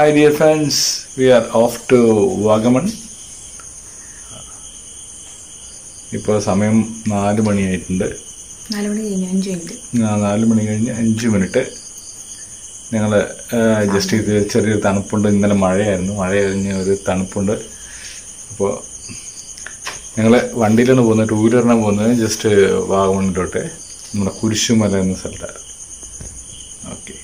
my dear friends, we are off to Wagaman. ഇപ്പോൾ സമയം 4 മണിയായിട്ടുണ്ട്. 4 മണി കഴിഞ്ഞ് 5 മിനിറ്റ്. 4 മണി കഴിഞ്ഞ് 5 മിനിറ്റ്. ഞങ്ങൾ ജസ്റ്റ് ഇത് ചെറിയൊരു തണുപ്പുണ്ട്. ഇന്നലെ മഴയായിരുന്നു. മഴ കഴിഞ്ഞ് ഒരു തണുപ്പുണ്ട്. അപ്പോൾ ഞങ്ങൾ വണ്ടിയിലാണ് പോകുന്നത്, 2 വീലറിനാണ് പോകുന്നത്. ജസ്റ്റ് വാഗമണിലോട്ട് നമ്മുടെ കുരിശുമല എന്ന സ്ഥലത്താണ്. ഓക്കെ.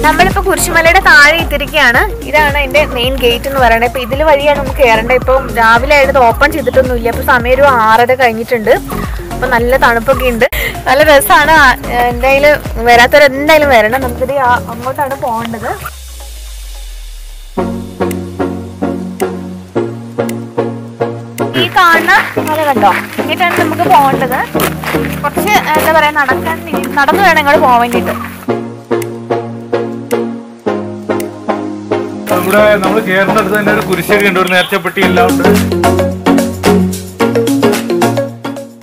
നമ്മളിപ്പോൾ കുരിശുമലയുടെ താഴെ എത്തിയിരിക്കുകയാണ്. ഇതാണ് അതിന്റെ മെയിൻ ഗേറ്റ് എന്ന് പറയുന്നത്. ഇപ്പൊ ഇതിൽ വഴിയാണ് നമുക്ക് കയറേണ്ടത്. ഇപ്പം രാവിലെ ആയിട്ട് ഓപ്പൺ ചെയ്തിട്ടൊന്നുമില്ല. ഇപ്പൊ സമയം ഒരു 6:30 കഴിഞ്ഞിട്ടുണ്ട്. അപ്പൊ നല്ല തണുപ്പൊക്കെ ഉണ്ട്, നല്ല രസമാണ്. എന്തായാലും വരാത്തവരെന്തായാലും വരണം. നമുക്കിത് അങ്ങോട്ടാണ് പോകേണ്ടത്. ഈ കാണുന്ന മല കണ്ടോ, ഇങ്ങോട്ടാണ് നമുക്ക് പോകേണ്ടത്. കുറച്ച് എന്താ പറയാ, നടന്നു വേണം ഇങ്ങോട്ട് പോകാൻ വേണ്ടിയിട്ട്. ഇവിടെ നമ്മൾ കേരളത്തിൽ തന്നെ ഒരു കുരിശടി ഉണ്ട്, ഒരു നേർച്ചപ്പെട്ടി എല്ലാം ഉണ്ട്.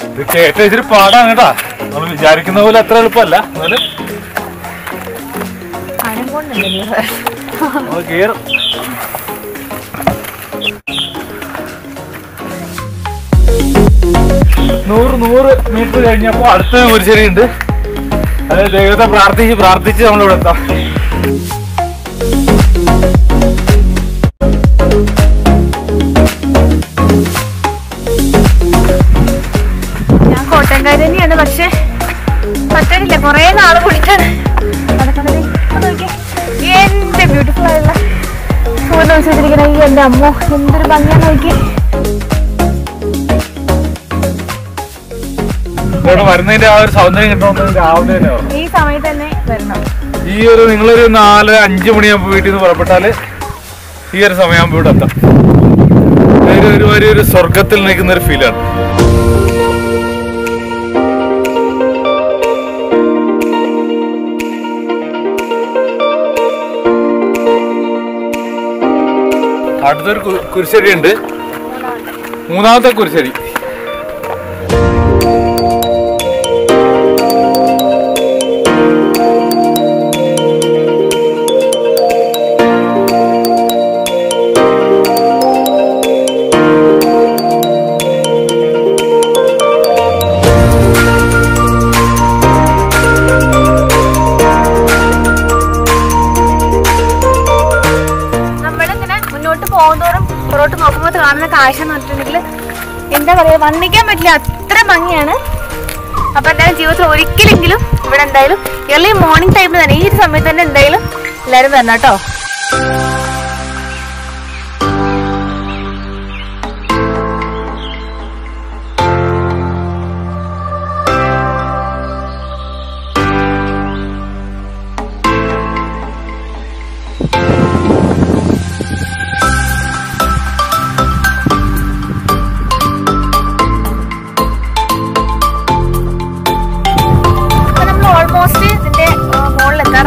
ഇത് കയറ്റം ഇച്ചിരി പാടാണ് കേട്ടാ. നമ്മൾ വിചാരിക്കുന്ന പോലെ അത്ര എളുപ്പമല്ല. എന്നാലും കേറും. 100 മീറ്റർ കഴിഞ്ഞപ്പോ അടുത്ത കുരിശടി ഉണ്ട്. അത് ദൈവത്തെ പ്രാർത്ഥിച്ച് നമ്മളിവിടെ എത്താം. കോട്ടയംകാരി തന്നെയാണ്, പക്ഷെ പറ്റണില്ല. കുറെ നാള് കുടിക്കാണ് നടക്കണത്. നോക്കിയേ, എന്റെ ബ്യൂട്ടിഫുൾ ആയുള്ള പൂന്ന് വെച്ചിരിക്കണ ഈ എന്റെ അമ്മോ, എന്തൊരു ഭംഗിയാന്ന് നോക്കിയേ. വരുന്നതിന്റെ ആ ഒരു സൗന്ദര്യം കിട്ടണമെന്ന് രാവിലെ ഈ സമയത്ത് തന്നെ വരണം. ഈ ഒരു നിങ്ങളൊരു 4-5 മണിയാകുമ്പോൾ വീട്ടിൽ നിന്ന് പുറപ്പെട്ടാല് ഈ ഒരു സമയമാകുമ്പോൾ ഇവിടെ എത്താം. ഒരു സ്വർഗത്തിൽ നിൽക്കുന്ന ഒരു ഫീലാണ്. അടുത്തൊരു കുരിശടി ഉണ്ട്, 3ാമത്തെ കുരിശടി. പുറത്തോട്ട് നോക്കുമ്പോൾ കാണുന്ന കാഴ്ച എന്ന് പറഞ്ഞിട്ടുണ്ടെങ്കിൽ എന്താ പറയാ, വർണ്ണിക്കാൻ പറ്റില്ല, അത്ര ഭംഗിയാണ്. അപ്പൊ എന്തായാലും ജീവിതത്തിൽ ഒരിക്കലെങ്കിലും ഇവിടെ എന്തായാലും ഏർലി മോർണിംഗ് ടൈമിൽ തന്നെ, ഈ ഒരു സമയത്ത് തന്നെ എന്തായാലും എല്ലാവരും വരണം കേട്ടോ.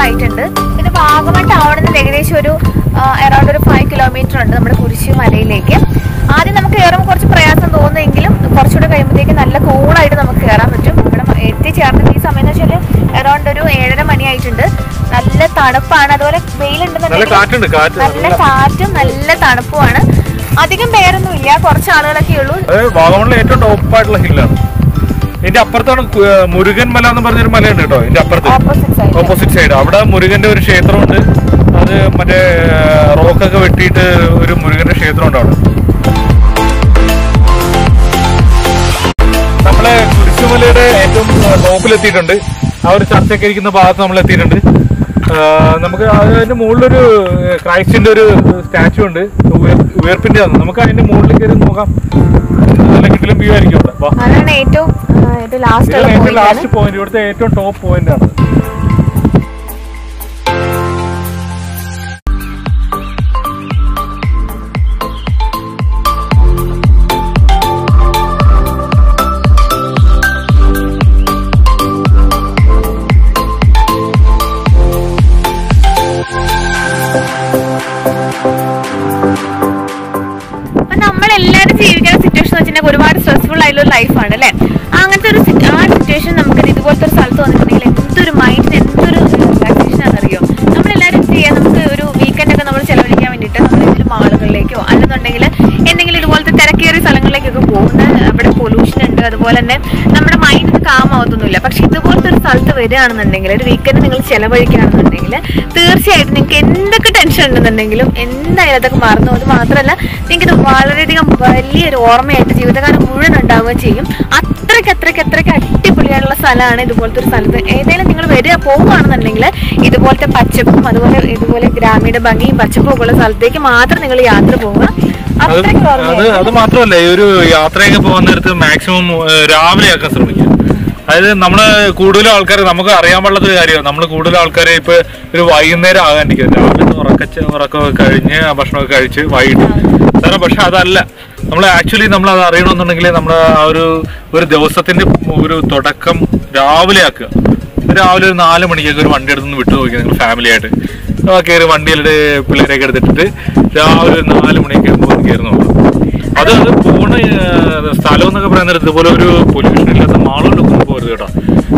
ായിട്ടുണ്ട്. പിന്നെ വാഗമൺ ടൗണിൽ നിന്ന് ഏകദേശം ഒരു അറൗണ്ട് ഒരു 5 കിലോമീറ്റർ ഉണ്ട് നമ്മുടെ കുരിശുമലയിലേക്ക്. ആദ്യം നമുക്ക് കയറുമ്പോൾ കുറച്ച് പ്രയാസം തോന്നുമെങ്കിലും കുറച്ചുകൂടെ കഴിയുമ്പോഴത്തേക്ക് നല്ല കൂളായിട്ട് നമുക്ക് കയറാൻ പറ്റും. ഇവിടെ എത്തിച്ചേർന്നത് ഈ സമയം എന്ന് വെച്ചാൽ അറൗണ്ട് ഒരു 7:30 മണിയായിട്ടുണ്ട്. നല്ല തണുപ്പാണ്, അതുപോലെ വെയിലുണ്ടെന്നുണ്ടെങ്കിൽ നല്ല കാറ്റും നല്ല തണുപ്പുമാണ്. അധികം പേരൊന്നും ഇല്ല, കുറച്ച് ആളുകളൊക്കെ ഉള്ളൂ. വാഗമണിലെ ഏറ്റവും ടോപ്പായിട്ടുള്ള ഹില്ലാണ്. ഇതിന്റെ അപ്പുറത്താണ് മുരുകൻ മല എന്ന് പറഞ്ഞൊരു മലയുണ്ട് കേട്ടോ. ഇതിന്റെ അപ്പുറത്ത് ഓപ്പോസിറ്റ് സൈഡ് അവിടെ മുരുകന്റെ ഒരു ക്ഷേത്രമുണ്ട്. അത് മറ്റേ റോക്കൊക്കെ വെട്ടിയിട്ട് ഒരു മുരുകന്റെ ക്ഷേത്രമുണ്ട് അവിടെ. ടോപ്പിലെത്തിയിട്ടുണ്ട്. ആ ഒരു ചർച്ചയൊക്കെ ഇരിക്കുന്ന ഭാഗത്ത് നമ്മൾ എത്തിയിട്ടുണ്ട്. നമുക്ക് അതിന്റെ മുകളിലൊരു ക്രൈസ്റ്റിന്റെ ഒരു സ്റ്റാച്ചു ഉണ്ട്, ഉയർപ്പിന്റെ. നമുക്ക് അതിന്റെ മുകളിൽ കയറി നോക്കാം. നല്ല കിട്ടിലും വ്യൂ ആയിരിക്കും അവിടെ. ഏറ്റവും ലാസ്റ്റ് പോയിന്റ്, ഇവിടുത്തെ ഏറ്റവും ടോപ്പ് പോയിന്റ് ആണ്. നമ്മളെല്ലാരും ജീവിക്കുന്ന സിറ്റുവേഷൻ എന്ന് വെച്ചിട്ടുണ്ടെങ്കിൽ ഒരുപാട് സ്ട്രെസ്ഫുൾ ആയിട്ടുള്ള ലൈഫാണ് അല്ലേ. അങ്ങനത്തെ ഒരു സിറ്റുവേഷൻ നമുക്ക് ഇതുപോലത്തെ ഒരു സ്ഥലത്ത് വന്നിട്ടുണ്ടെങ്കിൽ എന്തൊരു മൈൻഡിന് എന്തൊരു റിലാക്സേഷൻ ആണെന്നറിയോ. നമ്മളെല്ലാവരും ചെയ്യാം, നമുക്ക് ഒരു വീക്കെൻഡ് ഒക്കെ നമ്മൾ ചെലവഴിക്കാൻ വേണ്ടിയിട്ട് നമ്മൾ എന്തെങ്കിലും മാളുകളിലേക്കോ അല്ലെന്നുണ്ടെങ്കിൽ എന്തെങ്കിലും ഇതുപോലത്തെ തിരക്കേറിയ സ്ഥലങ്ങളിലേക്കൊക്കെ പോകുന്നത്. അവിടെ പൊല്യൂഷൻ ഉണ്ട്, അതുപോലെ തന്നെ നമ്മുടെ മൈൻഡ് കാം ആവത്തൊന്നുമില്ല. പക്ഷെ ഇതുപോലത്തെ ഒരു സ്ഥലത്ത് വരികയാണെന്നുണ്ടെങ്കിൽ, ഒരു വീക്കെൻഡ് നിങ്ങൾ ചെലവഴിക്കുകയാണെന്നുണ്ടെങ്കിൽ തീർച്ചയായിട്ടും നിങ്ങൾക്ക് എന്തൊക്കെ ടെൻഷൻ ഉണ്ടെന്നുണ്ടെങ്കിലും എന്തായാലും അതൊക്കെ മറന്നു. അത് മാത്രമല്ല നിങ്ങൾക്ക് ഇത് വളരെയധികം വലിയൊരു ഓർമ്മയായിട്ട് ജീവിതകാലം മുഴുവൻ ഉണ്ടാവുകയും ചെയ്യും. അത്രയ്ക്ക് അടിപൊളിയായിട്ടുള്ള സ്ഥലമാണ് ഇതുപോലത്തെ ഒരു സ്ഥലത്ത്. ഏതായാലും നിങ്ങൾ പോവുകയാണെന്നുണ്ടെങ്കിൽ ഇതുപോലത്തെ പച്ചപ്പും ഇതുപോലെ ഗ്രാമീണ ഭംഗിയും പച്ചപ്പും ഒക്കെ ഉള്ള സ്ഥലത്തേക്ക് മാത്രം നിങ്ങൾ യാത്ര പോവുക. അത് മാത്രമല്ല, ഈ ഒരു യാത്രയൊക്കെ പോകുന്ന നേരത്ത് മാക്സിമം രാവിലെ ആക്കാൻ ശ്രമിക്കുക. അതായത് നമ്മള് കൂടുതലും ആൾക്കാർ, നമുക്ക് അറിയാൻ പാടുള്ളൊരു കാര്യമാണ്, നമ്മൾ കൂടുതൽ ആൾക്കാരെ ഇപ്പൊ ഒരു വൈകുന്നേരം ആകാണ്ടിരിക്കുക. രാവിലെ ഉറക്കമൊക്കെ കഴിഞ്ഞ് ഭക്ഷണമൊക്കെ കഴിച്ച് വൈകിട്ട് സാറേ. പക്ഷെ അതല്ല, നമ്മൾ ആക്ച്വലി നമ്മൾ അത് അറിയണമെന്നുണ്ടെങ്കിൽ നമ്മൾ ആ ഒരു ദിവസത്തിന്റെ ഒരു തുടക്കം രാവിലെ ആക്കുക. രാവിലെ ഒരു 4 മണിക്കൊക്കെ ഒരു വണ്ടി എടുത്തുനിന്ന് വിട്ടു നോക്കിയാൽ നിങ്ങൾ ഫാമിലി ആയിട്ട് കയറി വണ്ടിയിലെ പിള്ളേരെയൊക്കെ എടുത്തിട്ട് രാവിലെ ഒരു 4 മണിയൊക്കെ ആകുമ്പോൾ കയറി നോക്കാം. അത് പോണ സ്ഥലം എന്നൊക്കെ പറയുന്നത് ഇതുപോലെ ഒരു പൊല്യൂഷൻ ഇല്ലാത്ത മാളുകളിലൊന്നും പോകരുത് കേട്ടോ.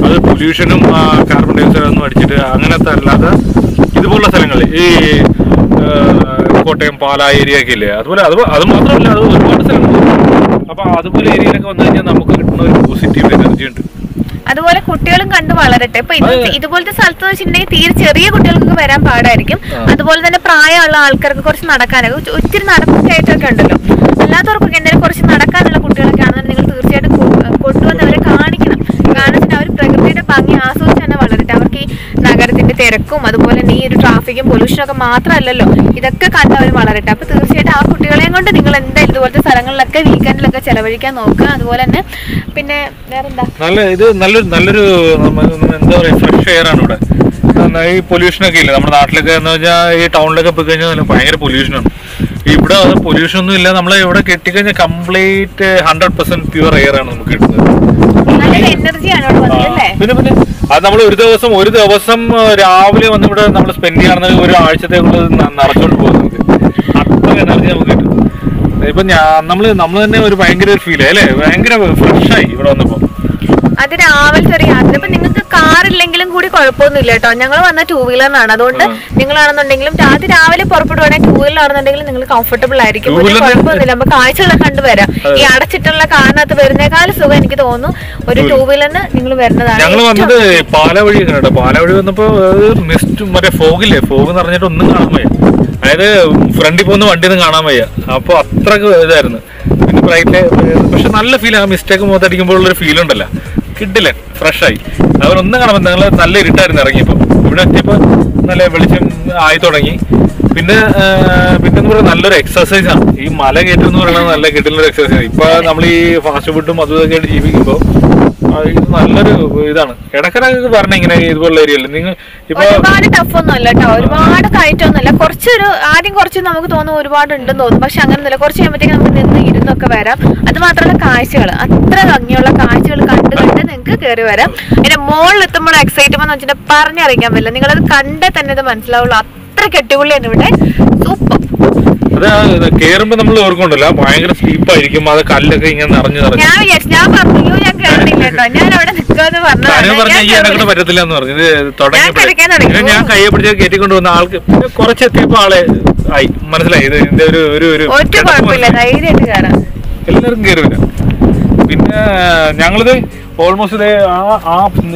അത് പൊല്യൂഷനും കാർബൺ ഡയോക്സൈഡ് ഒന്നും അടിച്ചിട്ട് അങ്ങനത്തെ അല്ലാതെ ഇതുപോലുള്ള സ്ഥലങ്ങൾ, ഈ കോട്ടയം പാലാ ഏരിയ ഒക്കെ ഇല്ലേ, അതുപോലെ അത് മാത്രമല്ല, അത് ഒരുപാട് സ്ഥലങ്ങളുണ്ട്. അപ്പൊ അതുപോലെ ഏരിയയിലൊക്കെ വന്നു കഴിഞ്ഞാൽ നമുക്ക് കിട്ടുന്ന ഒരു പോസിറ്റീവ് എനർജി ഉണ്ട്. അതുപോലെ കുട്ടികളും കണ്ടു വളരട്ടെ. ഇപ്പൊ ഇതുപോലത്തെ സ്ഥലത്ത് വെച്ചിട്ടുണ്ടെങ്കിൽ തീരെ ചെറിയ കുട്ടികൾക്കൊക്കെ വരാൻ പാടായിരിക്കും. അതുപോലെ തന്നെ പ്രായമുള്ള ആൾക്കാർക്ക് കുറച്ച് നടക്കാനൊക്കെ ഒത്തിരി നടക്കായിട്ടൊക്കെ ഉണ്ടല്ലോ. അല്ലാത്തവർക്കൊക്കെ എന്തെങ്കിലും കുറച്ച് നടക്കാനുള്ള കുട്ടികളൊക്കെ ആണെന്നുണ്ടെങ്കിൽ നിങ്ങൾ തീർച്ചയായിട്ടും കൊണ്ടുവന്ന് അവരെ കാണിക്കണം. കാരണം അവർ പ്രകൃതിയുടെ ഭംഗി ആസ്വദിച്ച് തന്നെ വളരട്ടെ. അവർക്ക് ഈ നഗരത്തിന്റെ തിരക്കും അതുപോലെ തന്നെ ഈ ഒരു ട്രാഫിക്കും പൊല്യൂഷനും ഒക്കെ മാത്രമല്ലല്ലോ, ഇതൊക്കെ കണ്ട് അവർ വളരട്ടെ. അപ്പൊ തീർച്ചയായിട്ടും ആ കുട്ടികളെയും കൊണ്ട് നിങ്ങൾ എന്തായാലും ഇതുപോലത്തെ സ്ഥലങ്ങളിലൊക്കെ വീക്കെൻഡിലൊക്കെ ചെലവഴിക്കാൻ നോക്കുക. അതുപോലെ തന്നെ പിന്നെ വേറെന്താ, നല്ലൊരു എന്താ പറയാ, ഫ്രഷ് എയർ ആണ് ഇവിടെ. ഈ പൊല്യൂഷനൊക്കെ ഇല്ല നമ്മുടെ നാട്ടിലൊക്കെ എന്ന് വെച്ചാൽ, ഈ ടൗണിലൊക്കെ പോയി കഴിഞ്ഞാൽ ഭയങ്കര പൊല്യൂഷനാണ്. ഇവിടെ അത് പൊല്യൂഷൻ ഒന്നും ഇല്ല. നമ്മൾ ഇവിടെ കെട്ടിക്കഴിഞ്ഞാൽ കംപ്ലീറ്റ് 100% പ്യുവർ എയർ ആണ് നമുക്ക് കിട്ടുന്നത്. പിന്നെ അത് നമ്മൾ ഒരു ദിവസം രാവിലെ വന്ന് ഇവിടെ നമ്മൾ സ്പെൻഡ് ചെയ്യുകയാണെന്ന് ഒരു ആഴ്ചത്തേക്കുള്ളത് നിറച്ചോണ്ട് പോകും. നമുക്ക് അത്ര എനർജി നമുക്ക് കിട്ടും. ഇപ്പൊ നമ്മൾ തന്നെ ഒരു ഭയങ്കര ഫീൽ അല്ലേ, ഭയങ്കര ഫ്രഷായി ഇവിടെ വന്നപ്പോ. അത് രാവിലത്തെ ഒരു യാത്ര. ഇപ്പൊ നിങ്ങൾക്ക് കാറില്ലെങ്കിലും കൂടി കുഴപ്പമൊന്നുമില്ല കേട്ടോ. ഞങ്ങൾ വന്ന 2 വീലറിനാണ്. അതുകൊണ്ട് നിങ്ങളാണെന്നുണ്ടെങ്കിലും രാവിലെ പുറപ്പെടുവാണെങ്കിൽ 2 വീലറാണെന്നുണ്ടെങ്കിലും നിങ്ങൾ കംഫർട്ടബിൾ ആയിരിക്കും. കുഴപ്പമൊന്നുമില്ല, നമുക്ക് കാഴ്ചകളൊക്കെ കണ്ടുവരാം. ഈ അടച്ചിട്ടുള്ള കാറിനകത്ത് വരുന്നേക്കാൾ സുഖം എനിക്ക് തോന്നുന്നു ഒരു 2 വീലറിന് നിങ്ങൾ വരുന്നതാണ്. ഞങ്ങൾ വന്നത് പാല വഴി കേട്ടോ. പാല വഴി വന്നപ്പോ മിസ്റ്റ് മറ്റേ ഫോഗില്ലേ, ഫോഗ് നിറഞ്ഞിട്ട് ഒന്നും കാണാൻ വയ്യ. അതായത് ഫ്രണ്ടിൽ പോകുന്ന വണ്ടിയൊന്നും കാണാൻ വയ്യ. അപ്പൊ അത്രക്ക് ഇതായിരുന്നു. പിന്നെ ബ്രൈറ്റ്, പക്ഷെ നല്ല ഫീൽ. ആ മിസ്റ്റേക്ക് മുഖത്തടിക്കുമ്പോഴുള്ളൊരു ഫീൽ ഉണ്ടല്ലോ, കിട്ടില്ല, ഫ്രഷായി. അവരൊന്നും കാണുമ്പോൾ നിങ്ങൾ നല്ല ഇരുട്ടായിരുന്നു ഇറങ്ങിയപ്പോൾ. ഇവിടെ എത്തിയപ്പോൾ നല്ല വെളിച്ചം ആയി തുടങ്ങി. പിന്നെ എന്ന് പറയുന്നത് നല്ലൊരു എക്സസൈസ് ആണ് ഈ മല കയറ്റം എന്ന് പറയുന്നത്. നല്ല കിട്ടുന്നൊരു എക്സസൈസ്. ഇപ്പൊ നമ്മൾ ഈ ഫാസ്റ്റ് ഫുഡും അതും ഇതൊക്കെ ആയിട്ട് ജീവിക്കുമ്പോൾ ഇത് നല്ലൊരു ഇതാണ്. ഇടക്കിടക്ക് പറഞ്ഞ ഇങ്ങനെ ഇതുപോലുള്ള ഏരിയയിൽ നിങ്ങൾ ഇപ്പൊ ഒരുപാട് ടഫ് ഒന്നും അല്ല കേട്ടോ, ഒരുപാട് കയറ്റമൊന്നുമല്ല. ആദ്യം കുറച്ച് നമുക്ക് തോന്നും ഒരുപാട് ഉണ്ടെന്ന് തോന്നും. പക്ഷെ അങ്ങനെയൊന്നുമില്ല. കുറച്ച് കഴിയുമ്പോഴത്തേക്ക് നമുക്ക് നിന്ന് ഇരുന്നൊക്കെ വരാം. അത് മാത്രമല്ല കാഴ്ചകൾ, അത്ര ഭംഗിയുള്ള കാഴ്ചകൾ കണ്ട് നിങ്ങൾക്ക് കയറി വരാം. അതിന്റെ മുകളിൽ എത്തുമ്പോൾ എക്സൈറ്റ്മെന്റ് എന്ന് വെച്ചിട്ടുണ്ടെങ്കിൽ പറഞ്ഞറിയിക്കാൻ പറ്റില്ല. നിങ്ങളത് കണ്ടേ തന്നെ ഇത് മനസ്സിലാവുള്ളൂ. അത്ര കെട്ടിപുള്ളിയാണ് ഇവിടെ. സൂപ്പർ. അത് കേറുമ്പോ നമ്മൾ ഓർക്കുന്നുണ്ടല്ലോ, ഭയങ്കര സ്റ്റീപ്പായിരിക്കും. അത് കല്ലൊക്കെ ഇങ്ങനെ നിറഞ്ഞു ഞാൻ പറഞ്ഞു ഞാൻ കേട്ടില്ല കേട്ടോ. ഞാൻ അവിടെ നിൽക്കാന്ന് പറഞ്ഞു പറ്റത്തില്ല എന്ന് പറഞ്ഞു. ഇത് തുടങ്ങി ഞാൻ കയ്യെ പിടിച്ച് കയറ്റിക്കൊണ്ട് വന്ന ആൾക്ക് കുറച്ച് എത്തിയപ്പോ ആളെ ആയി മനസ്സിലായി. ഇതിന്റെ ഒരു എല്ലാവർക്കും കയറി വരാം. പിന്നെ ഞങ്ങളിത് ഓൾമോസ്റ്റ്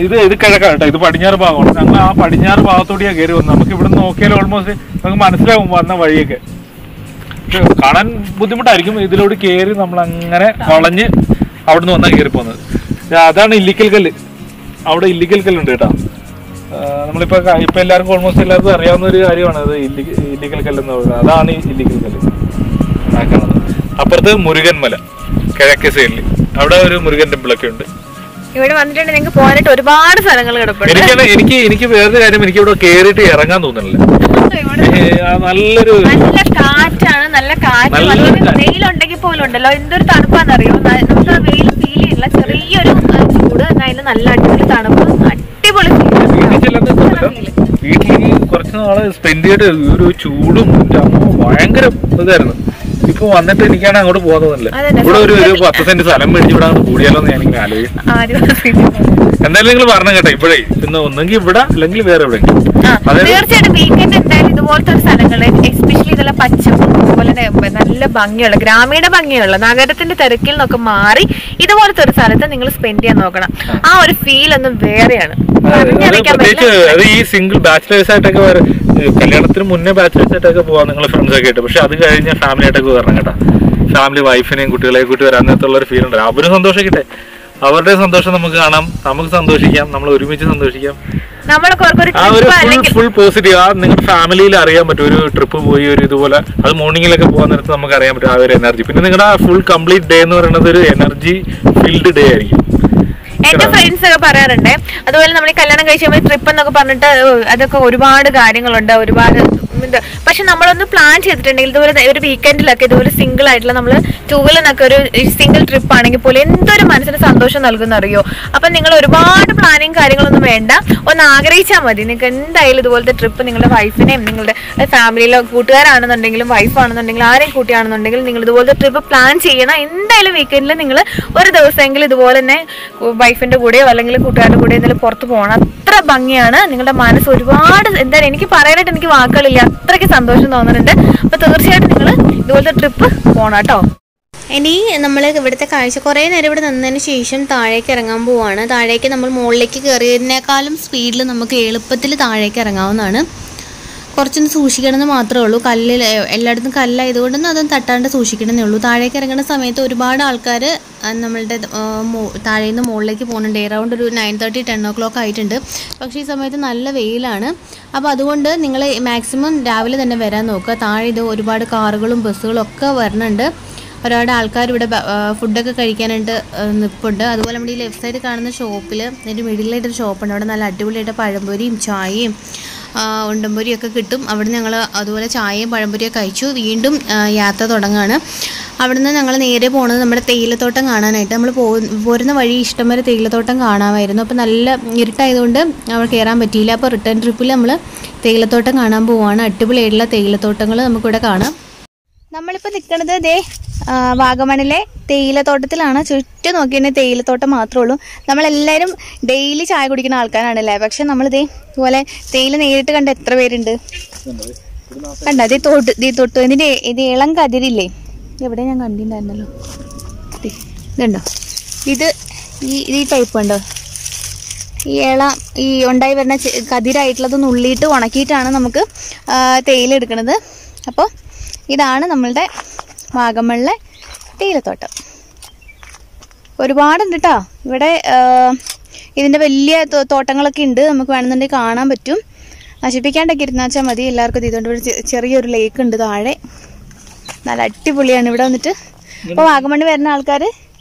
ഇത് കിഴക്കാണ് കേട്ടോ. ഇത് പടിഞ്ഞാറ് ഭാഗമാണ്. ഞങ്ങൾ ആ പടിഞ്ഞാറ് ഭാഗത്തോടെയാണ് കയറി വന്നത്. നമുക്ക് ഇവിടെ നോക്കിയാൽ ഓൾമോസ്റ്റ് നമുക്ക് മനസ്സിലാവും വന്ന വഴിയൊക്കെ. കാണാൻ ബുദ്ധിമുട്ടായിരിക്കും. ഇതിലൂടെ കയറി നമ്മൾ അങ്ങനെ വളഞ്ഞ് അവിടെ നിന്ന് വന്നാൽ കയറി പോകുന്നത്. അതാണ് ഇല്ലിക്കൽ കല്ല്. അവിടെ ഇല്ലിക്കൽ കല്ലുണ്ട് കേട്ടോ. നമ്മളിപ്പോൾ എല്ലാവർക്കും ഓൾമോസ്റ്റ് എല്ലാവർക്കും അറിയാവുന്ന ഒരു കാര്യമാണ് അത് ഇല്ലിക്കൽ കല്ലെന്ന് പറയുന്നത്. അതാണ് ഈ ഇല്ലിക്കൽ കല്ല് കാണുന്നത്. അപ്പുറത്ത് മുരുകൻ മല കിഴക്കേ സൈഡിൽ, അവിടെ ഒരു മുരുകൻ ടെമ്പിളൊക്കെ ഉണ്ട്. ഇവിടെ വന്നിട്ടുണ്ടെങ്കിൽ നിങ്ങൾക്ക് പോകാനായിട്ട് ഒരുപാട് സ്ഥലങ്ങൾ കിടപ്പുണ്ട്. എനിക്ക് വേറൊരു കാര്യം, എനിക്ക് ഇവിടെ കേറിയിട്ട് ഇറങ്ങാൻ തോന്നുന്നില്ല. നല്ല കാറ്റാണ്, നല്ല കാറ്റ്. വെയിലുണ്ടെങ്കിൽ പോലും ഉണ്ടല്ലോ എന്തൊരു തണുപ്പാന്നറിയോ. നമുക്ക് ആ വെയിൽ ഫീൽ ചെയ്യില്ല, ചെറിയൊരു ചൂട്, അതിന് നല്ല അടിപൊളി തണുപ്പ്, അടിപൊളി വീട്ടിൽ കുറച്ച് നാള് സ്പെൻഡ് ചെയ്തിട്ട് ഒരു ചൂടും ഭയങ്കര ഇതായിരുന്നു. ഇപ്പൊ വന്നിട്ട് എനിക്കാണ് അങ്ങോട്ട് പോകാൻ തോന്നില്ല. ഇവിടെ ഒരു 10 സെന്റ് സ്ഥലം മേടിച്ച് ഇവിടെ കൂടിയാലോ എന്ന് ഞാനിങ്ങനെ ആലോചിക്കും. എന്തായാലും നിങ്ങൾ പറഞ്ഞു കേട്ടോ, ഇപ്പോഴേ പിന്നെ ഒന്നെങ്കിൽ ഇവിടെ അല്ലെങ്കിൽ വേറെ എവിടെയെങ്കിലും. തീർച്ചയായിട്ടും വീക്കെൻഡ് എന്തായാലും ഇതുപോലത്തെ ഒരു സ്ഥലങ്ങള്, എസ്പെഷ്യലി ഇതെല്ലാം പച്ചപ്പും അതുപോലെ നല്ല ഭംഗിയുള്ള ഗ്രാമീണ ഭംഗിയുള്ള നഗരത്തിന്റെ തിരക്കിൽ നിന്നൊക്കെ മാറി ഇതുപോലത്തെ ഒരു സ്ഥലത്ത് നിങ്ങൾ സ്പെൻഡ് ചെയ്യാൻ നോക്കണം. ആ ഒരു ഫീൽ ഒന്നും വേറെയാണ്. അത് ഈ സിംഗിൾ ബാച്ചിലേഴ്സ് ആയിട്ടൊക്കെ കല്യാണത്തിന് മുന്നേ ബാച്ചിലേഴ്സ് ആയിട്ടൊക്കെ പോവാം നിങ്ങളെ ഫ്രണ്ട്സ് ഒക്കെ ആയിട്ട്. പക്ഷെ അത് കഴിഞ്ഞ ഫാമിലി ആയിട്ടൊക്കെ വരണം കേട്ടോ. ഫാമിലി വൈഫിനെയും കുട്ടികളെയും കൂട്ടി വരാൻ നേരത്തുള്ള ഒരു ഫീൽ ഉണ്ട്. അവരും സന്തോഷിക്കട്ടെ, അവരുടെ സന്തോഷം നമുക്ക് കാണാം, നമുക്ക് സന്തോഷിക്കാം, നമ്മൾ ഒരുമിച്ച് സന്തോഷിക്കാം. ആ ഒരു ഫുൾ പോസിറ്റീവ് ആ നിങ്ങളുടെ ഫാമിലിയിൽ അറിയാൻ പറ്റും. ഒരു ട്രിപ്പ് പോയി ഒരു ഇതുപോലെ അത് മോർണിംഗിലൊക്കെ പോകാൻ നേരത്ത് നമുക്ക് അറിയാൻ പറ്റും ആ ഒരു എനർജി. പിന്നെ നിങ്ങളുടെ ഫുൾ കംപ്ലീറ്റ് ഡേ എന്ന് പറയുന്നത് ഒരു എനർജി ഫിൽഡ് ഡേ ആയിരിക്കും. എന്റെ ഫ്രണ്ട്സ് ഒക്കെ പറയാറുണ്ട്. അതുപോലെ നമ്മൾ ഈ കല്യാണം കഴിച്ച ട്രിപ്പ് എന്നൊക്കെ പറഞ്ഞിട്ട് അതൊക്കെ ഒരുപാട് കാര്യങ്ങളുണ്ട്, ഒരുപാട് ഇത്. പക്ഷെ നമ്മളൊന്ന് പ്ലാൻ ചെയ്തിട്ടുണ്ടെങ്കിൽ ഇതുപോലെ ഒരു വീക്കെൻഡിലൊക്കെ ഇതുപോലെ സിംഗിൾ ആയിട്ടുള്ള നമ്മൾ ടൂറിനൊക്കെ ഒരു സിംഗിൾ ട്രിപ്പ് ആണെങ്കിൽ പോലും എന്തൊരു മനസ്സിന് സന്തോഷം നൽകുന്ന അറിയോ. അപ്പൊ നിങ്ങൾ ഒരുപാട് പ്ലാനിങ് കാര്യങ്ങളൊന്നും വേണ്ട, ഒന്ന് ആഗ്രഹിച്ചാൽ മതി. നിങ്ങൾക്ക് എന്തായാലും ഇതുപോലത്തെ ട്രിപ്പ് നിങ്ങളുടെ വൈഫിനെയും നിങ്ങളുടെ ഫാമിലിയിലോ കൂട്ടുകാരാണെന്നുണ്ടെങ്കിലും വൈഫാണെന്നുണ്ടെങ്കിലും ആരെയും കൂട്ടിയാണെന്നുണ്ടെങ്കിലും നിങ്ങൾ ഇതുപോലത്തെ ട്രിപ്പ് പ്ലാൻ ചെയ്യണം. എന്തായാലും വീക്കെൻഡിൽ നിങ്ങൾ ഒരു ദിവസമെങ്കിലും ഇതുപോലെ തന്നെ വൈഫിന്റെ കൂടെയോ അല്ലെങ്കിൽ കൂട്ടുകാരുടെ കൂടെയോ എന്തെങ്കിലും പുറത്ത് പോകണം. അത്ര ഭംഗിയാണ്. നിങ്ങളുടെ മനസ്സ് ഒരുപാട് എന്തായാലും എനിക്ക് പറയാനായിട്ട് എനിക്ക് വാക്കുകളില്ല, അത്രയ്ക്ക് സന്തോഷം തോന്നുന്നുണ്ട്. അപ്പൊ തീർച്ചയായിട്ടും നിങ്ങൾ ഇതുപോലത്തെ ട്രിപ്പ് പോകണം കേട്ടോ. ഇനി നമ്മൾ ഇവിടുത്തെ കാഴ്ച കുറേ നേരം ഇവിടെ നിന്നതിന് ശേഷം താഴേക്ക് ഇറങ്ങാൻ പോവാണ്. താഴേക്ക് നമ്മൾ മുകളിലേക്ക് കയറിയതിനേക്കാളും സ്പീഡിൽ നമുക്ക് എളുപ്പത്തിൽ താഴേക്ക് ഇറങ്ങാവുന്നതാണ്. കുറച്ചൊന്ന് സൂക്ഷിക്കണമെന്ന് മാത്രമേ ഉള്ളൂ. കല്ലിൽ എല്ലായിടത്തും കല്ലായതുകൊണ്ടൊന്നും അതൊന്നും തട്ടാണ്ട് സൂക്ഷിക്കണമെന്നേ ഉള്ളൂ. താഴേക്ക് ഇറങ്ങുന്ന സമയത്ത് ഒരുപാട് ആൾക്കാർ നമ്മളുടെ താഴെ നിന്ന് മുകളിലേക്ക് പോകുന്നുണ്ട്. അറൗണ്ട് ഒരു 9:30 10 o'clock ആയിട്ടുണ്ട്. പക്ഷേ ഈ സമയത്ത് നല്ല വെയിലാണ്. അപ്പോൾ അതുകൊണ്ട് നിങ്ങൾ മാക്സിമം രാവിലെ തന്നെ വരാൻ നോക്കുക. താഴെ ഇത് ഒരുപാട് കാറുകളും ബസ്സുകളും ഒക്കെ വരുന്നുണ്ട്. ഒരുപാട് ആൾക്കാർ ഇവിടെ ഫുഡൊക്കെ കഴിക്കാനായിട്ട് നിൽപ്പുണ്ട്. അതുപോലെ നമ്മുടെ ഈ ലെഫ്റ്റ് സൈഡ് കാണുന്ന ഷോപ്പിൽ ഒരു മിഡിലായിട്ടൊരു ഷോപ്പുണ്ട്. അവിടെ നല്ല അടിപൊളിയായിട്ട് പഴംപൊരിയും ചായയും ഉണ്ടംപൊരിയൊക്കെ കിട്ടും. അവിടെ ഞങ്ങൾ അതുപോലെ ചായയും പഴംപൊരിയൊക്കെ കഴിച്ചു. വീണ്ടും യാത്ര തുടങ്ങുകയാണ്. അവിടുന്ന് ഞങ്ങൾ നേരെ പോകുന്നത് നമ്മുടെ തേയിലത്തോട്ടം കാണാനായിട്ട്. നമ്മൾ പോരുന്ന വഴി ഇഷ്ടംവരെ തേയിലത്തോട്ടം കാണാമായിരുന്നു. അപ്പോൾ നല്ല ഇരുട്ടായതുകൊണ്ട് അവിടെ കയറാൻ പറ്റിയില്ല. അപ്പോൾ റിട്ടേൺ ട്രിപ്പിൽ നമ്മൾ തേയിലത്തോട്ടം കാണാൻ പോവുകയാണ്. അടിപൊളിയായിട്ടുള്ള തേയിലത്തോട്ടങ്ങൾ നമുക്കിവിടെ കാണാം. നമ്മളിപ്പോൾ നിൽക്കുന്നത് ദേ വാഗമണിലെ തേയിലത്തോട്ടത്തിലാണ്. ചുറ്റും നോക്കിയാൽ തേയിലത്തോട്ടം മാത്രമേ ഉള്ളൂ. നമ്മളെല്ലാവരും ഡെയിലി ചായ കുടിക്കുന്ന ആൾക്കാരാണല്ലേ. പക്ഷെ നമ്മളിതേ ഇതുപോലെ തേയില നേരിട്ട് കണ്ട എത്ര പേരുണ്ട് കണ്ട. ദേ തൊട്ട് ഇതിൻ്റെ ഇത് ഇളം കതിരില്ലേ, എവിടെ ഞാൻ കണ്ടിട്ടുണ്ടായിരുന്നല്ലോ. ഇതുണ്ടോ, ഈ ടൈപ്പ് ഉണ്ടോ, ഈ ഉണ്ടായി വരുന്ന കതിരായിട്ടുള്ളത് നുള്ളിയിട്ട് ഉണക്കിയിട്ടാണ് നമുക്ക് തേയില എടുക്കുന്നത്. അപ്പോൾ ഇതാണ് നമ്മളുടെ വാഗമണിലെ തേയിലത്തോട്ടം. ഒരുപാടുണ്ട് കേട്ടോ ഇവിടെ. ഇതിൻ്റെ വലിയ തോട്ടങ്ങളൊക്കെ ഉണ്ട്. നമുക്ക് വേണമെന്നുണ്ടെങ്കിൽ കാണാൻ പറ്റും. നശിപ്പിക്കാണ്ടൊക്കെ ഇരുന്നാച്ചാൽ മതി. എല്ലാവർക്കും ഇതുകൊണ്ട് ഇവിടെ ചെറിയൊരു ലേക്ക് ഉണ്ട് താഴെ. നല്ല അടിപൊളിയാണ് ഇവിടെ വന്നിട്ട്. അപ്പോൾ വാഗമണ് വരുന്ന ആൾക്കാർ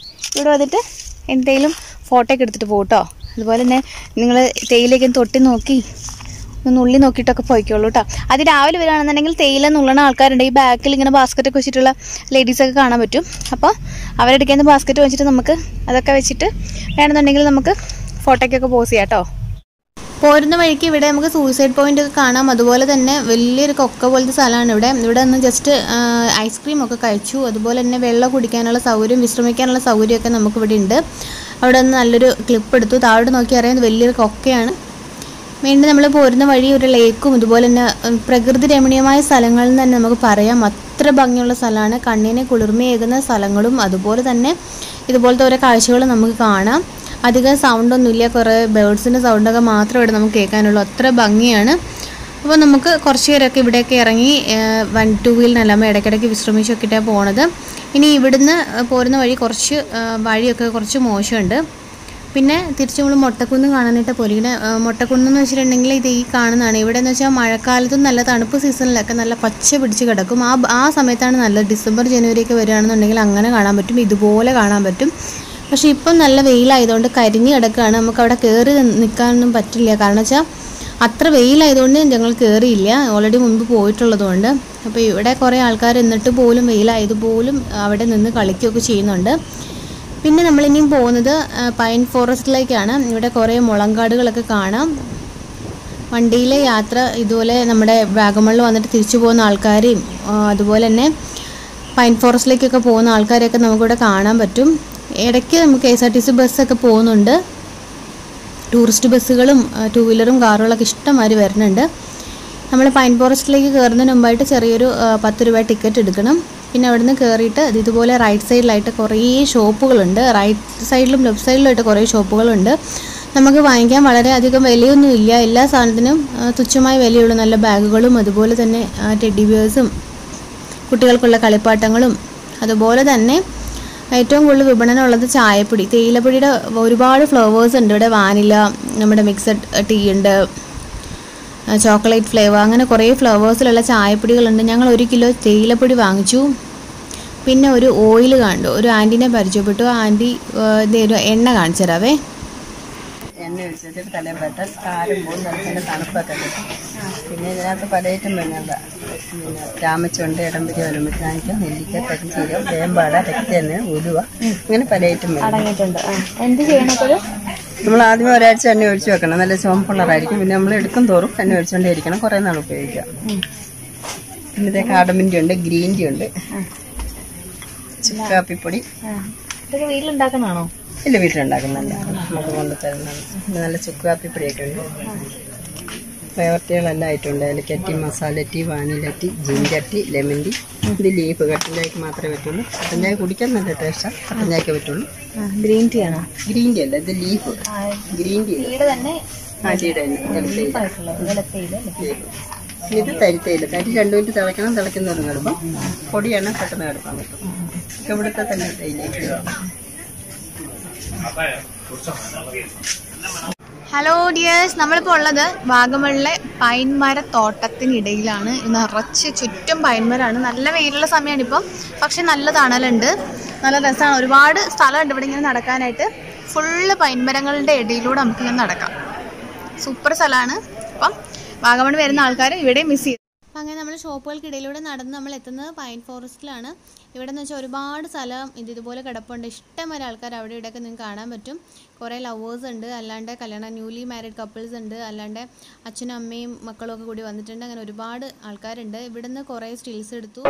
ഇവിടെ വന്നിട്ട് എന്തെങ്കിലും ഫോട്ടോ ഒക്കെ എടുത്തിട്ട് പോകട്ടോ. അതുപോലെ തന്നെ നിങ്ങൾ തേയിലേക്ക് തൊട്ടി നോക്കി നുള്ളി നോക്കിയിട്ടൊക്കെ പോയിക്കോളൂ കേട്ടോ. അത് രാവിലെ വരികയാണെന്നുണ്ടെങ്കിൽ തേയില നുള്ളണ ആൾക്കാരുണ്ട്. ഈ ബാക്കിൽ ഇങ്ങനെ ബാസ്ക്കറ്റൊക്കെ വെച്ചിട്ടുള്ള ലേഡീസൊക്കെ കാണാൻ പറ്റും. അപ്പോൾ അവരെടുക്കുന്ന ബാസ്ക്കറ്റ് വെച്ചിട്ട് നമുക്ക് അതൊക്കെ വെച്ചിട്ട് വേണമെന്നുണ്ടെങ്കിൽ നമുക്ക് ഫോട്ടോയ്ക്കൊക്കെ പോസ് ചെയ്യാം കേട്ടോ. പോരുന്ന വഴിക്ക് ഇവിടെ നമുക്ക് സൂയിസൈഡ് പോയിന്റ് ഒക്കെ കാണാം. അതുപോലെ തന്നെ വലിയൊരു കൊക്ക പോലത്തെ സ്ഥലമാണ് ഇവിടെ. ഇവിടെ നിന്ന് ജസ്റ്റ് ഐസ്ക്രീം ഒക്കെ കഴിച്ചു. അതുപോലെ തന്നെ വെള്ളം കുടിക്കാനുള്ള സൗകര്യം, വിശ്രമിക്കാനുള്ള സൗകര്യമൊക്കെ നമുക്കിവിടെ ഉണ്ട്. അവിടെ നിന്ന് നല്ലൊരു ക്ലിപ്പ് എടുത്തു. താഴോട്ട് നോക്കി അറിയാം വലിയൊരു കൊക്കയാണ്. വീണ്ടും നമ്മൾ പോരുന്ന വഴി ഒരു ലേക്കും ഇതുപോലെ തന്നെ പ്രകൃതി രമണീയമായ സ്ഥലങ്ങളിൽ തന്നെ നമുക്ക് പറയാം. അത്ര ഭംഗിയുള്ള സ്ഥലമാണ്. കണ്ണിനെ കുളിർമയേകുന്ന സ്ഥലങ്ങളും അതുപോലെ തന്നെ ഇതുപോലത്തെ ഓരോ കാഴ്ചകളും നമുക്ക് കാണാം. അധികം സൗണ്ടൊന്നുമില്ല, കുറേ ബേർഡ്സിൻ്റെ സൗണ്ടൊക്കെ മാത്രമേ ഇവിടെ നമുക്ക് കേൾക്കാനുള്ളൂ. അത്ര ഭംഗിയാണ്. അപ്പോൾ നമുക്ക് കുറച്ച് പേരൊക്കെ ഇവിടെയൊക്കെ ഇറങ്ങി 1-2 വീലിനല്ലാமல் ഇടയ്ക്കിടയ്ക്ക് വിശ്രമിച്ചൊക്കെയിട്ടാണ് പോണത്. ഇനി ഇവിടുന്ന് പോരുന്ന വഴി വഴിയൊക്കെ കുറച്ച് മോശമുണ്ട്. പിന്നെ തിരിച്ച് നമ്മൾ മൊട്ടക്കുന്ന് കാണാനായിട്ട് പോലും. ഇങ്ങനെ മൊട്ടക്കുന്നെന്ന് വെച്ചിട്ടുണ്ടെങ്കിൽ ഇത് ഈ കാണുന്നതാണ്. ഇവിടെ എന്ന് വെച്ചാൽ മഴക്കാലത്തും നല്ല തണുപ്പ് സീസണിലൊക്കെ നല്ല പച്ച പിടിച്ച് കിടക്കും. ആ സമയത്താണ് നല്ലത്. ഡിസംബർ ജനുവരി ഒക്കെ വരികയാണെന്നുണ്ടെങ്കിൽ അങ്ങനെ കാണാൻ പറ്റും, ഇതുപോലെ കാണാൻ പറ്റും. പക്ഷേ ഇപ്പം നല്ല വെയിലായതുകൊണ്ട് കരിഞ്ഞ് കിടക്കുകയാണ്. നമുക്കവിടെ കയറി നിൽക്കാനൊന്നും പറ്റില്ല. കാരണം വെച്ചാൽ അത്ര വെയിലായതുകൊണ്ട് ഞങ്ങൾ കയറിയില്ല, ഓൾറെഡി മുൻപ് പോയിട്ടുള്ളതുകൊണ്ട്. അപ്പോൾ ഇവിടെ കുറേ ആൾക്കാർ എന്നിട്ട് പോലും വെയിലായതുപോലും അവിടെ നിന്ന് കളിക്കുകയൊക്കെ ചെയ്യുന്നുണ്ട്. പിന്നെ നമ്മളിനിയും പോകുന്നത് പൈൻ ഫോറസ്റ്റിലേക്കാണ്. ഇവിടെ കുറേ മുളങ്കാടുകളൊക്കെ കാണാം. വണ്ടിയിലെ യാത്ര ഇതുപോലെ നമ്മുടെ വാഗമണിൽ വന്നിട്ട് തിരിച്ചു പോകുന്ന ആൾക്കാരെയും അതുപോലെ തന്നെ പൈൻ ഫോറസ്റ്റിലേക്കൊക്കെ പോകുന്ന ആൾക്കാരെയൊക്കെ നമുക്കിവിടെ കാണാൻ പറ്റും. ഇടയ്ക്ക് നമുക്ക് KSRTC ബസ്സൊക്കെ പോകുന്നുണ്ട്. ടൂറിസ്റ്റ് ബസ്സുകളും 2 വീലറും കാറുകളൊക്കെ ഇഷ്ടംമാതിരി വരുന്നുണ്ട്. നമ്മൾ പൈൻ ഫോറസ്റ്റിലേക്ക് കയറുന്നതിന് മുമ്പായിട്ട് ചെറിയൊരു 10 രൂപ ടിക്കറ്റ് എടുക്കണം. പിന്നെ അവിടെ നിന്ന് കയറിയിട്ട് ഇതുപോലെ റൈറ്റ് സൈഡിലായിട്ട് കുറേ ഷോപ്പുകളുണ്ട്. റൈറ്റ് സൈഡിലും ലെഫ്റ്റ് സൈഡിലുമായിട്ട് കുറേ ഷോപ്പുകളുണ്ട്. നമുക്ക് വാങ്ങിക്കാൻ വളരെയധികം വിലയൊന്നുമില്ല. എല്ലാ സാധനത്തിനും തുച്ഛമായ വിലയുള്ളൂ. നല്ല ബാഗുകളും അതുപോലെ തന്നെ ടെഡി ബിയേഴ്സും കുട്ടികൾക്കുള്ള കളിപ്പാട്ടങ്ങളും അതുപോലെ തന്നെ ഏറ്റവും കൂടുതൽ വിപണനം ഉള്ളത് ചായപ്പൊടി, തേയിലപ്പൊടിയുടെ ഒരുപാട് ഫ്ലേവേഴ്സ് ഉണ്ട് ഇവിടെ. വാനില, നമ്മുടെ മിക്സഡ് ടീ ഉണ്ട്, ചോക്ലേറ്റ് ഫ്ലേവർ, അങ്ങനെ കുറേ ഫ്ലേവേഴ്സിലുള്ള ചായപ്പൊടികളുണ്ട്. ഞങ്ങൾ 1 കിലോ തേയിലപ്പൊടി വാങ്ങിച്ചു. പിന്നെ ഒരു ഓയിൽ കണ്ടു, ഒരു ആൻറ്റീനെ പരിചയപ്പെട്ടു. ആൻറ്റി ഒരു എണ്ണ കാണിച്ചു തരാവേ. എണ്ണ ഒഴിച്ചിട്ട് തലയിൽ പറ്റാൻ കാലും പോകും, നല്ല തണുപ്പൊക്കെ കിട്ടും. പിന്നെ ഇതിനകത്ത് പല ഐറ്റം വേണ്ട, പിന്നെ രാമച്ചുണ്ട്, ഇടംപരി, ഒലമിട്ടാനിക്ക, നെല്ലിക്ക, കരിഞ്ചീരം, വേമ്പാട, രക്തെണ്ണ, ഉലുവ, അങ്ങനെ പല ഐറ്റം അടങ്ങിയിട്ടുണ്ട്. എന്ത് ചെയ്യണപ്പോൾ നമ്മൾ ആദ്യമേ ഒരാഴ്ച എണ്ണ ഒഴിച്ച് വെക്കണം. നല്ല ചുവപ്പുള്ളതായിരിക്കും. പിന്നെ നമ്മൾ എടുക്കും തോറും എണ്ണ ഒഴിച്ചുകൊണ്ടേ ഇരിക്കണം, കുറേ നാൾ ഉപയോഗിക്കാം. പിന്നെ ഇതേ കാടമിൻ്റെ ഉണ്ട്, ഗ്രീൻ ടീ ഉണ്ട്, കാപ്പിപ്പൊടി. ഇതൊക്കെ വീട്ടിലുണ്ടാക്കുന്നതാണോ? ഇല്ല, വീട്ടിലുണ്ടാക്കുന്നതല്ല, നമുക്ക് കൊണ്ട് തരുന്നതാണ്. പിന്നെ നല്ല ചുക്ക് കാപ്പിപ്പൊടിയൊക്കെ ഉണ്ട്. ഫ്ലേവർ ടീകളെല്ലാം ആയിട്ടുണ്ട്. ഏലക്കറ്റി, masala tea, vanilla tea, ginger tea, lemon tea. ഇത് ലീഫ് കട്ടൻ ചായക്ക് മാത്രമേ പറ്റുള്ളൂ. കട്ടൻ ചായ കുടിക്കാൻ നല്ല ടേസ്റ്റാണ്, കട്ടൻ ചായക്ക് പറ്റുള്ളൂ. ഗ്രീൻ ടീ ആണോ? ഗ്രീൻ ടീ അല്ല, ഇത് ലീഫ് ഗ്രീൻ ടീ. തന്നെ ടീയുടെ തന്നെ ഇത് തരിത്തയില്ല. തരി 2 മിനിറ്റ് തിളയ്ക്കണം. തിളയ്ക്കുന്നതിന് കടുപ്പം പൊടിയാണ് പെട്ടെന്ന് കടുപ്പാൻ പറ്റും. ഇവിടുത്തെ തന്നെ തേയിലേക്ക്. ഹലോ ഡിയേഴ്സ്, നമ്മളിപ്പോൾ ഉള്ളത് വാഗമണിലെ പൈൻമര തോട്ടത്തിനിടയിലാണ്. നിറച്ച് ചുറ്റും പൈൻമരമാണ്. നല്ല വെയിലുള്ള സമയമാണ് ഇപ്പം, പക്ഷെ നല്ല തണലുണ്ട്, നല്ല രസമാണ്. ഒരുപാട് സ്ഥലമുണ്ട് ഇവിടെ ഇങ്ങനെ നടക്കാനായിട്ട്. ഫുള്ള് പൈൻമരങ്ങളുടെ ഇടയിലൂടെ നമുക്കിങ്ങനെ നടക്കാം. സൂപ്പർ സ്ഥലമാണ്. അപ്പം വാഗമൺ വരുന്ന ആൾക്കാർ ഇവിടെ മിസ് ചെയ്യും. അപ്പം അങ്ങനെ നമ്മൾ ഷോപ്പുകൾക്കിടയിലൂടെ നടന്ന് നമ്മൾ എത്തുന്നത് പൈൻ ഫോറസ്റ്റിലാണ്. ഇവിടെ എന്ന് വെച്ചാൽ ഒരുപാട് സ്ഥലം ഇതുപോലെ കിടപ്പുണ്ട്. ഇഷ്ടംപോലെ ആൾക്കാർ അവിടെ ഇവിടെയൊക്കെ നിങ്ങൾക്ക് കാണാൻ പറ്റും. കുറേ ലവേഴ്സ് ഉണ്ട്, അല്ലാണ്ട് ന്യൂലി മാരീഡ് കപ്പിൾസ് ഉണ്ട്, അല്ലാണ്ട് അച്ഛനും അമ്മയും മക്കളും ഒക്കെ കൂടി വന്നിട്ടുണ്ട്. അങ്ങനെ ഒരുപാട് ആൾക്കാരുണ്ട്. ഇവിടുന്ന് കുറേ സ്റ്റിൽസ് എടുത്തു.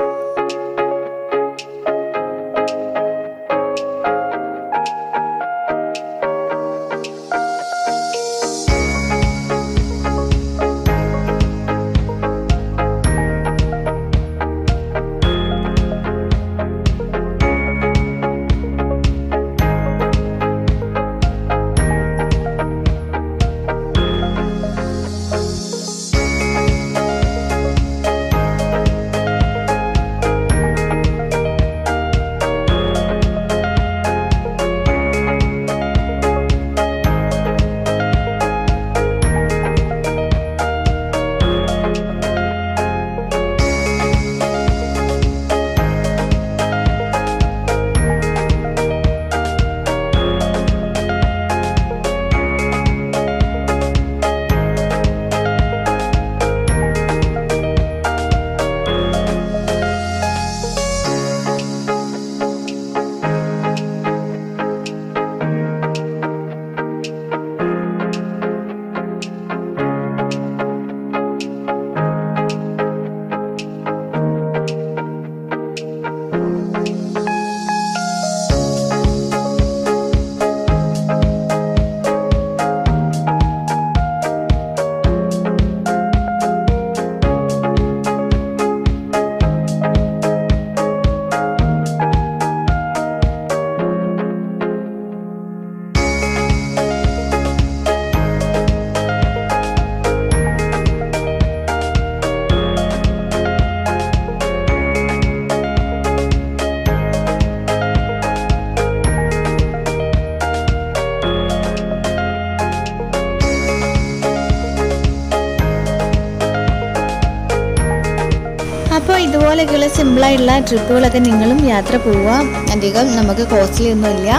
ഇതുപോലെയൊക്കെയുള്ള സിമ്പിളായിട്ടുള്ള ട്രിപ്പുകളൊക്കെ നിങ്ങളും യാത്ര പോവുക. അധികം നമുക്ക് കോസ്റ്റ്ലി ഒന്നുമില്ല,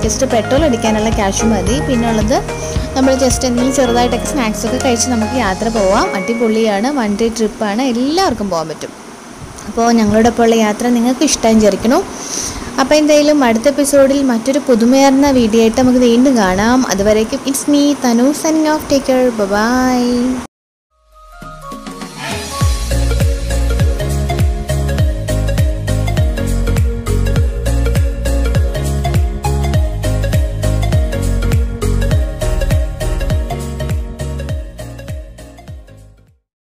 ജസ്റ്റ് പെട്രോൾ അടിക്കാനുള്ള ക്യാഷ് മതി. പിന്നെ ഉള്ളത് നമ്മൾ ജസ്റ്റ് എന്തെങ്കിലും ചെറുതായിട്ടൊക്കെ സ്നാക്സൊക്കെ കഴിച്ച് നമുക്ക് യാത്ര പോവാം. അടിപൊളിയാണ്, 1 ഡേ ട്രിപ്പാണ്, എല്ലാവർക്കും പോകാൻ പറ്റും. അപ്പോൾ ഞങ്ങളോടൊപ്പം ഉള്ള യാത്ര നിങ്ങൾക്ക് ഇഷ്ടം വിചാരിക്കുന്നു. അപ്പോൾ എന്തായാലും അടുത്ത എപ്പിസോഡിൽ മറ്റൊരു പുതുമയാർന്ന വീഡിയോ ആയിട്ട് നമുക്ക് വീണ്ടും കാണാം. അതുവരേക്കും it's me Tanu signing off. Take care, by.